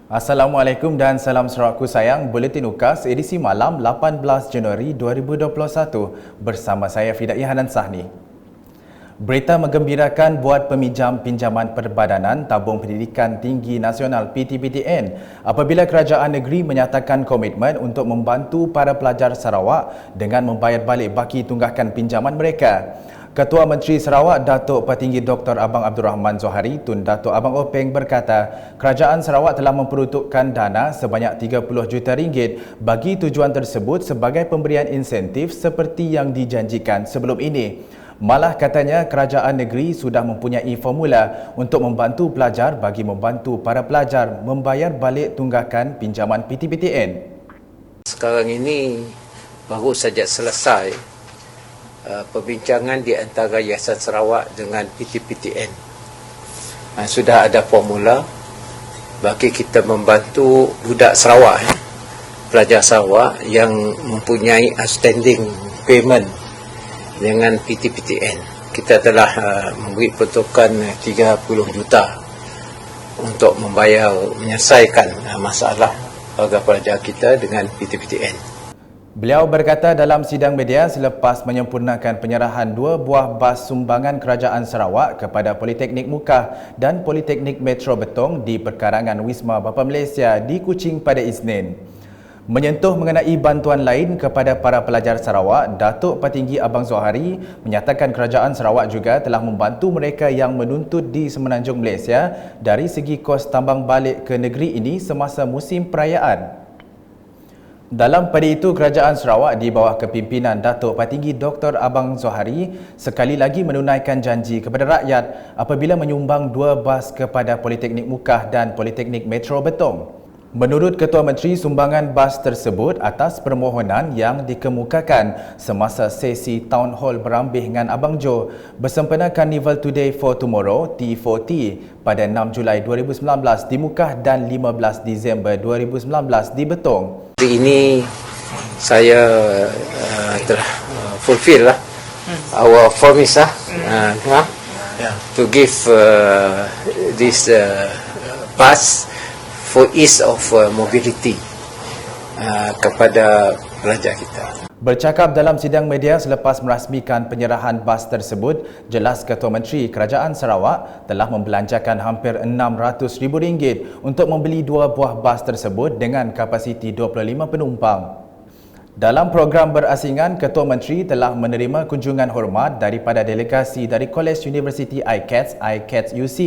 Assalamualaikum dan salam Sarawakku sayang. Buletin UKAS edisi malam 18 Januari 2021 bersama saya Fidai Hanan Sahni. Berita menggembirakan buat peminjam pinjaman Perbadanan Tabung Pendidikan Tinggi Nasional PTPTN apabila kerajaan negeri menyatakan komitmen untuk membantu para pelajar Sarawak dengan membayar balik baki tunggakan pinjaman mereka. Ketua Menteri Sarawak Datuk Petinggi Dr. Abang Abdul Rahman Zohari Tun Datuk Abang Openg berkata, kerajaan Sarawak telah memperuntukkan dana sebanyak 30 juta ringgit bagi tujuan tersebut sebagai pemberian insentif seperti yang dijanjikan sebelum ini. Malah katanya kerajaan negeri sudah mempunyai formula untuk membantu pelajar bagi membantu para pelajar membayar balik tunggakan pinjaman PTPTN. Sekarang ini baru saja selesai perbincangan di antara Yayasan Sarawak dengan PTPTN. Sudah ada formula bagi kita membantu budak Sarawak, pelajar Sarawak yang mempunyai outstanding payment dengan PTPTN. Kita telah memberi peruntukan 30 juta untuk menyelesaikan masalah warga pelajar kita dengan PTPTN. Beliau berkata dalam sidang media selepas menyempurnakan penyerahan 2 buah bas sumbangan kerajaan Sarawak kepada Politeknik Mukah dan Politeknik Metro Betong di perkarangan Wisma Bapa Malaysia di Kuching pada Isnin. Menyentuh mengenai bantuan lain kepada para pelajar Sarawak, Datuk Petinggi Abang Zohari menyatakan kerajaan Sarawak juga telah membantu mereka yang menuntut di Semenanjung Malaysia dari segi kos tambang balik ke negeri ini semasa musim perayaan. Dalam pada itu, kerajaan Sarawak di bawah kepimpinan Datuk Petinggi Dr. Abang Zohari sekali lagi menunaikan janji kepada rakyat apabila menyumbang 2 bas kepada Politeknik Mukah dan Politeknik Metro Betong. Menurut Ketua Menteri, sumbangan bas tersebut atas permohonan yang dikemukakan semasa sesi Town Hall berambih dengan Abang Jo bersempena Carnival Today for Tomorrow T4T pada 6 Julai 2019 di Mukah dan 15 Disember 2019 di Betong. Hari ini saya telah fulfill our promise to give this pass for ease of mobility kepada pelajar kita. Bercakap dalam sidang media selepas merasmikan penyerahan bas tersebut, jelas Ketua Menteri Kerajaan Sarawak telah membelanjakan hampir RM600,000 untuk membeli 2 buah bas tersebut dengan kapasiti 25 penumpang. Dalam program berasingan, Ketua Menteri telah menerima kunjungan hormat daripada delegasi dari Kolej Universiti ICATS UC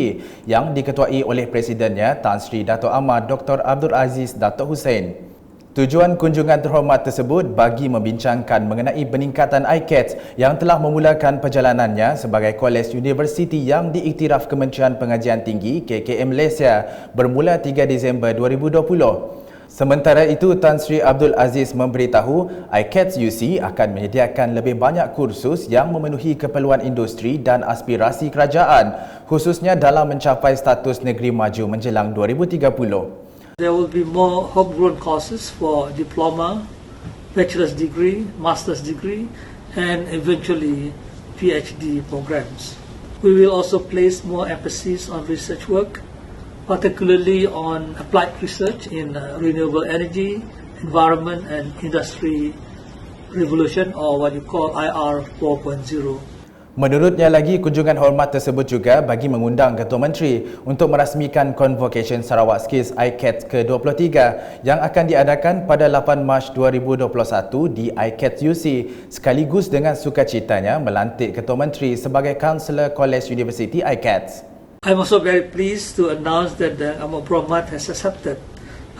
yang diketuai oleh Presidennya Tan Sri Dato' Amar Dr. Abdul Aziz Dato' Hussein. Tujuan kunjungan terhormat tersebut bagi membincangkan mengenai peningkatan ICATS yang telah memulakan perjalanannya sebagai kolej universiti yang diiktiraf Kementerian Pengajian Tinggi KKM Malaysia bermula 3 Disember 2020. Sementara itu, Tan Sri Abdul Aziz memberitahu ICATS UC akan menyediakan lebih banyak kursus yang memenuhi keperluan industri dan aspirasi kerajaan, khususnya dalam mencapai status negeri maju menjelang 2030. There will be more homegrown courses for diploma, bachelor's degree, master's degree, and eventually PhD programs. We will also place more emphasis on research work, particularly on applied research in renewable energy, environment, and industry revolution, or what you call IR 4.0. Menurutnya lagi, kunjungan hormat tersebut juga bagi mengundang Ketua Menteri untuk merasmikan Convocation Sarawak Skills ICATS ke-23 yang akan diadakan pada 8 Mac 2021 di ICATS UC sekaligus dengan sukacitanya melantik Ketua Menteri sebagai Kansellor Kolej Universiti ICATS. I'm also very pleased to announce that the Amar Berhormat has accepted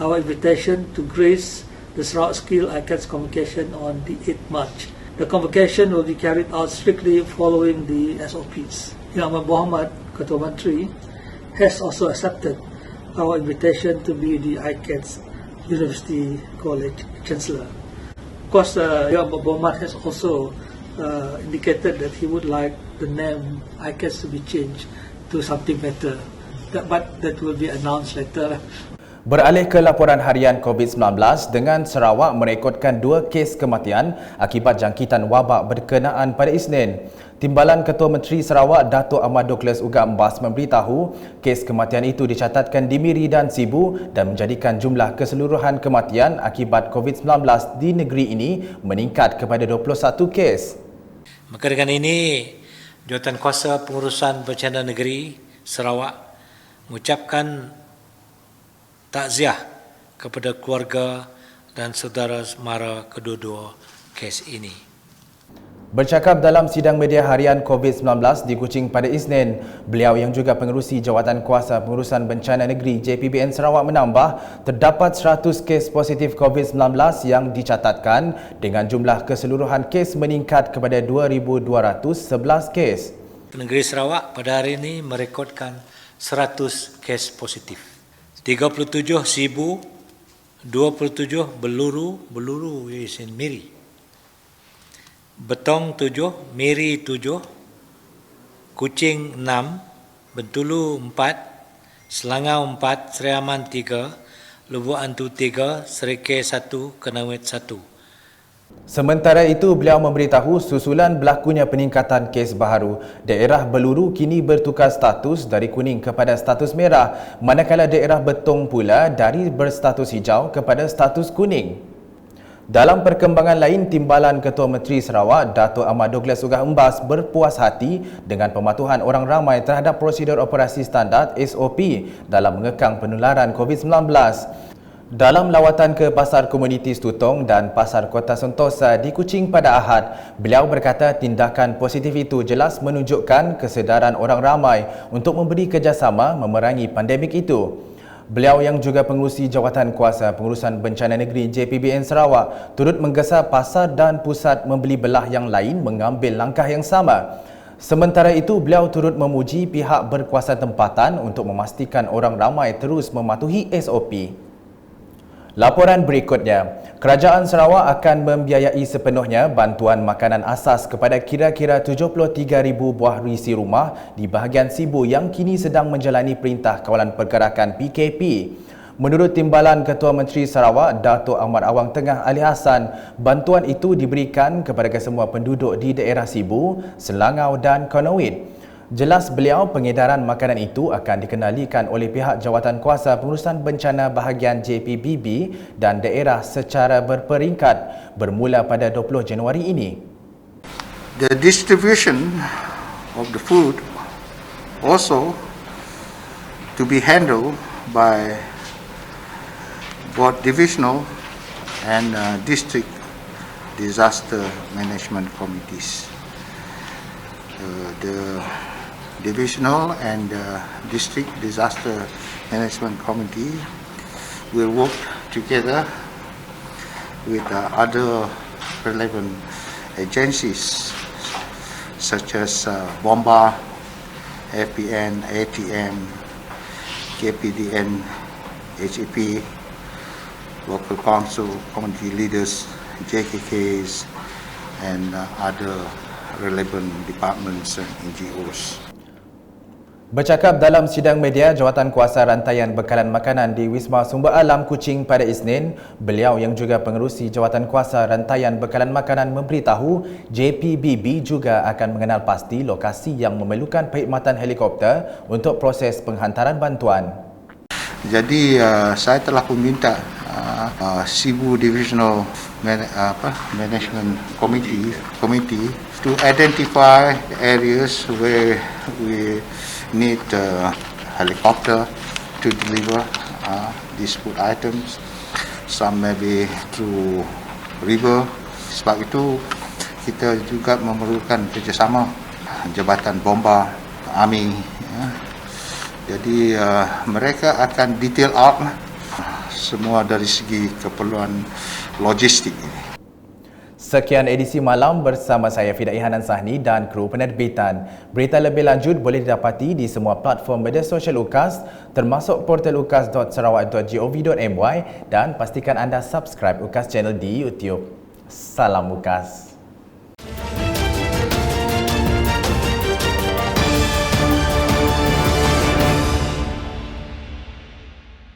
our invitation to grace the Sarawak Skills ICATS Convocation on the 8th March. The convocation will be carried out strictly following the SOPs. Yang Amar Berhormat, Ketua Menteri, has also accepted our invitation to be the ICATS University College Chancellor. Of course, Yang Amar Berhormat has also indicated that he would like the name ICATS to be changed to something better, but that will be announced later. Beralih ke laporan harian COVID-19, dengan Sarawak merekodkan 2 kes kematian akibat jangkitan wabak berkenaan pada Isnin. Timbalan Ketua Menteri Sarawak Dato' Ahmad Douglas Uga Embas memberitahu kes kematian itu dicatatkan di Miri dan Sibu dan menjadikan jumlah keseluruhan kematian akibat COVID-19 di negeri ini meningkat kepada 21 kes. Maka dengan ini, Jawatankuasa Pengurusan Bencana Negeri Sarawak mengucapkan takziah kepada keluarga dan saudara mara kedua-dua kes ini. Bercakap dalam sidang media harian COVID-19 di Kuching pada Isnin, beliau yang juga pengerusi Jawatankuasa Pengurusan Bencana Negeri JPBN Sarawak menambah terdapat 100 kes positif COVID-19 yang dicatatkan dengan jumlah keseluruhan kes meningkat kepada 2,211 kes. Negeri Sarawak pada hari ini merekodkan 100 kes positif. 37 Sibu, 27 Beluru is in Miri. Betong 7, Miri 7, Kuching 6, Bentulu 4, Selangau 4, Seri Aman 3, Lubuk Antu 3, Serikei 1, Kenawit 1. Sementara itu, beliau memberitahu susulan berlakunya peningkatan kes baharu, daerah Beluru kini bertukar status dari kuning kepada status merah, manakala daerah Betong pula dari berstatus hijau kepada status kuning. Dalam perkembangan lain, Timbalan Ketua Menteri Sarawak Dato' Ahmad Douglas Uga Embas berpuas hati dengan pematuhan orang ramai terhadap prosedur operasi standard SOP dalam mengekang penularan COVID-19. Dalam lawatan ke Pasar Komuniti Stutong dan Pasar Kota Sentosa di Kuching pada Ahad, beliau berkata tindakan positif itu jelas menunjukkan kesedaran orang ramai untuk memberi kerjasama memerangi pandemik itu. Beliau yang juga pengerusi Jawatankuasa Pengurusan Bencana Negeri JPBN Sarawak turut menggesa pasar dan pusat membeli belah yang lain mengambil langkah yang sama. Sementara itu, beliau turut memuji pihak berkuasa tempatan untuk memastikan orang ramai terus mematuhi SOP. Laporan berikutnya, Kerajaan Sarawak akan membiayai sepenuhnya bantuan makanan asas kepada kira-kira 73,000 buah risi rumah di bahagian Sibu yang kini sedang menjalani Perintah Kawalan Pergerakan PKP. Menurut Timbalan Ketua Menteri Sarawak Dato' Ahmad Awang Tengah Ali Hassan, bantuan itu diberikan kepada kesemua penduduk di daerah Sibu, Selangau dan Konowit. Jelas beliau pengedaran makanan itu akan dikenalikan oleh pihak Jawatankuasa Pengurusan Bencana Bahagian JPBB dan daerah secara berperingkat bermula pada 20 Januari ini. The distribution of the food also to be handled by both divisional and district disaster management committees. The divisional and district disaster management committee will work together with other relevant agencies such as BOMBA, FPN, ATM, KPDN, HEP, local council, community leaders, JKKs, and other relevant departments and NGOs. Bercakap dalam sidang media Jawatankuasa Rantaian Bekalan Makanan di Wisma Sumber Alam Kuching pada Isnin, beliau yang juga pengerusi Jawatankuasa Rantaian Bekalan Makanan memberitahu JPBB juga akan mengenal pasti lokasi yang memerlukan perkhidmatan helikopter untuk proses penghantaran bantuan. Jadi saya telah meminta Sibu Divisional Management Committee to identify the areas where we need helicopter to deliver these food items. Some maybe through river. Sebab itu kita juga memerlukan kerjasama Jabatan Bomba, Army. Jadi mereka akan detail out semua dari segi keperluan logistik ini. Sekian edisi malam bersama saya Fida Ihanan Sahni dan kru penerbitan. Berita lebih lanjut boleh didapati di semua platform media sosial UKAS termasuk portal ukas.sarawak.gov.my dan pastikan anda subscribe UKAS channel di YouTube. Salam UKAS.